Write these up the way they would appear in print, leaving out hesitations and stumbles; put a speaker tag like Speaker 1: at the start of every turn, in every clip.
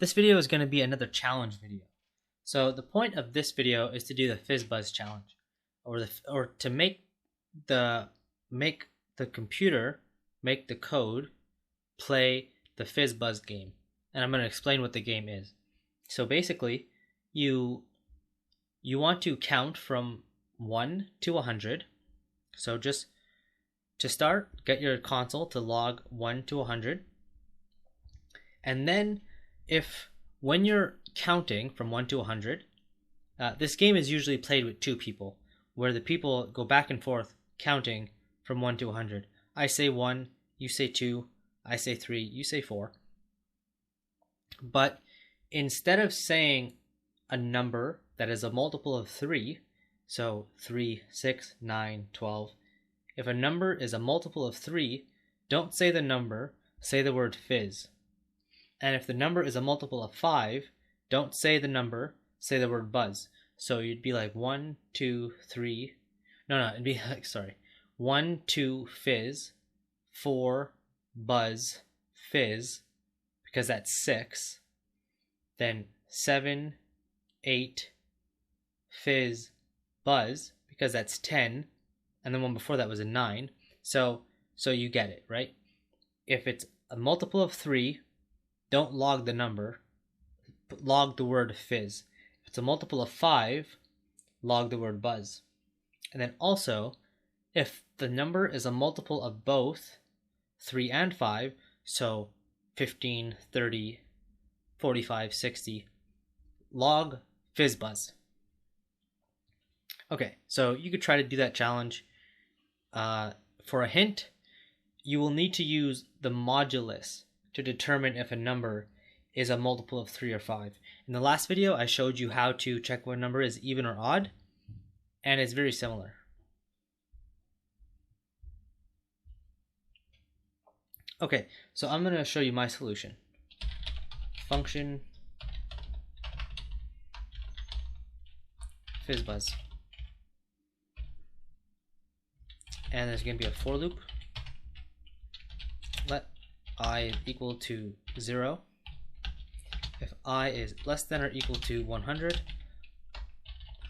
Speaker 1: This video is going to be another challenge video. So the point of this video is to do the Fizz Buzz challenge, or to make the computer, make the code play the Fizz Buzz game. And I'm going to explain what the game is. So basically, you want to count from 1 to 100. So just to start, get your console to log 1 to 100. And then when you're counting from 1 to 100, this game is usually played with two people, where the people go back and forth counting from 1 to 100. I say 1, you say 2, I say 3, you say 4. But instead of saying a number that is a multiple of 3, so 3, 6, 9, 12, if a number is a multiple of 3, don't say the number, say the word fizz. And if the number is a multiple of 5, don't say the number, say the word buzz. So you'd be like 1, 2, 3. No, it'd be like, 1, 2, fizz, 4, buzz, fizz, because that's 6. Then 7, 8, fizz, buzz, because that's 10. And the one before that was a 9. So you get it, right? If it's a multiple of 3, don't log the number, but log the word fizz. If it's a multiple of 5, log the word buzz. And then also, if the number is a multiple of both 3 and 5, so 15, 30, 45, 60, log fizz buzz. Okay, so you could try to do that challenge. For a hint, you will need to use the modulus to determine if a number is a multiple of 3 or 5. In the last video, I showed you how to check what number is even or odd, and it's very similar. Okay, so I'm going to show you my solution. Function fizz buzz. And there's going to be a for loop. Let I equal to 0. If I is less than or equal to 100,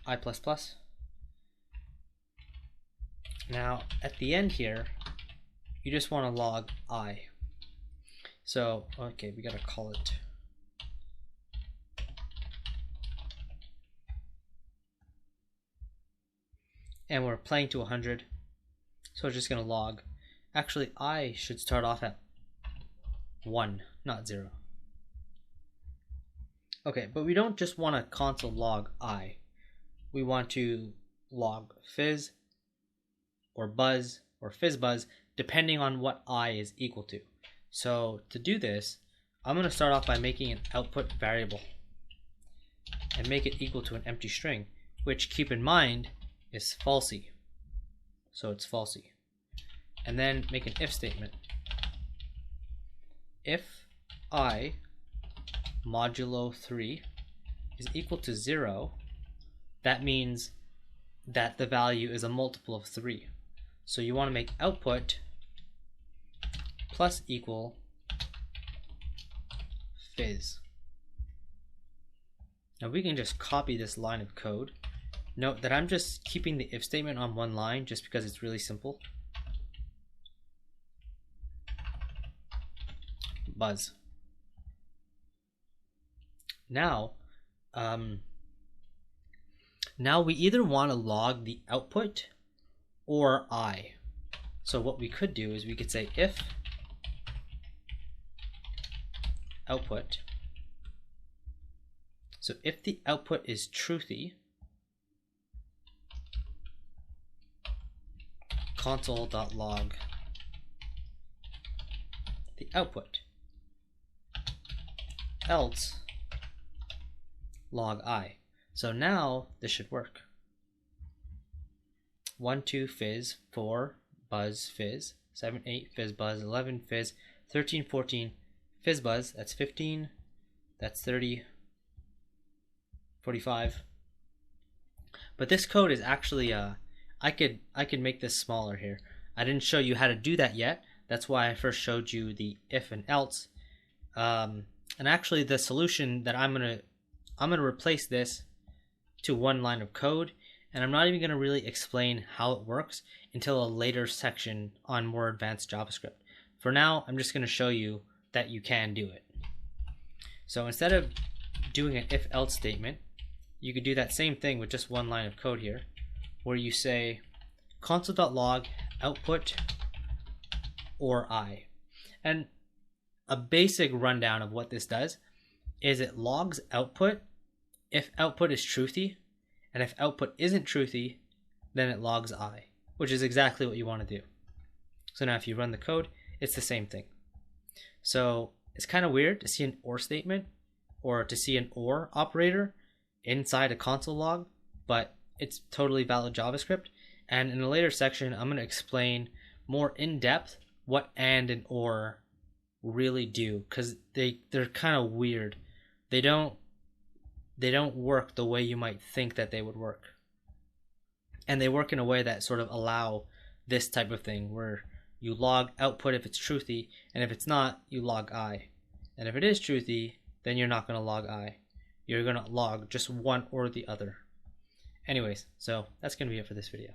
Speaker 1: I plus plus. Now at the end here, you just want to log I. So okay, we gotta call it. And we're playing to 100, so it's just gonna log. Actually, I should start off at 1, not 0. Okay, but we don't just want to console log I. We want to log fizz or buzz or fizz buzz depending on what I is equal to. So to do this, I'm going to start off by making an output variable and make it equal to an empty string, which, keep in mind, is falsy. So it's falsy. And then make an if statement. If I modulo 3 is equal to 0, that means that the value is a multiple of 3. So you want to make output plus equal fizz. Now we can just copy this line of code. Note that I'm just keeping the if statement on one line just because it's really simple. Buzz. Now we either want to log the output or I. So what we could do is we could say if output. So if the output is truthy, console.log the output. Else log I. So now this should work. 1, 2, fizz, 4, buzz, fizz, 7, 8, fizz, buzz, 11, fizz, 13, 14, fizz, buzz, that's 15, that's 30, 45. But this code is actually, I could make this smaller here. I didn't show you how to do that yet. That's why I first showed you the if and else. And actually the solution that I'm gonna replace this to one line of code, and I'm not even gonna really explain how it works until a later section on more advanced JavaScript. For now, I'm just gonna show you that you can do it. So instead of doing an if-else statement, you could do that same thing with just one line of code here, where you say console.log output or I. And a basic rundown of what this does is it logs output if output is truthy, and if output isn't truthy, then it logs I, which is exactly what you want to do. So now if you run the code, it's the same thing. So it's kind of weird to see an or statement or to see an or operator inside a console log, but it's totally valid JavaScript. And in a later section, I'm going to explain more in depth what and or really do, because they're kind of weird. They don't work the way you might think that they would work, and they work in a way that sort of allow this type of thing where you log output if it's truthy, and if it's not, you log I, and if it is truthy, then you're not going to log I. You're going to log just one or the other. Anyways, so that's going to be it for this video.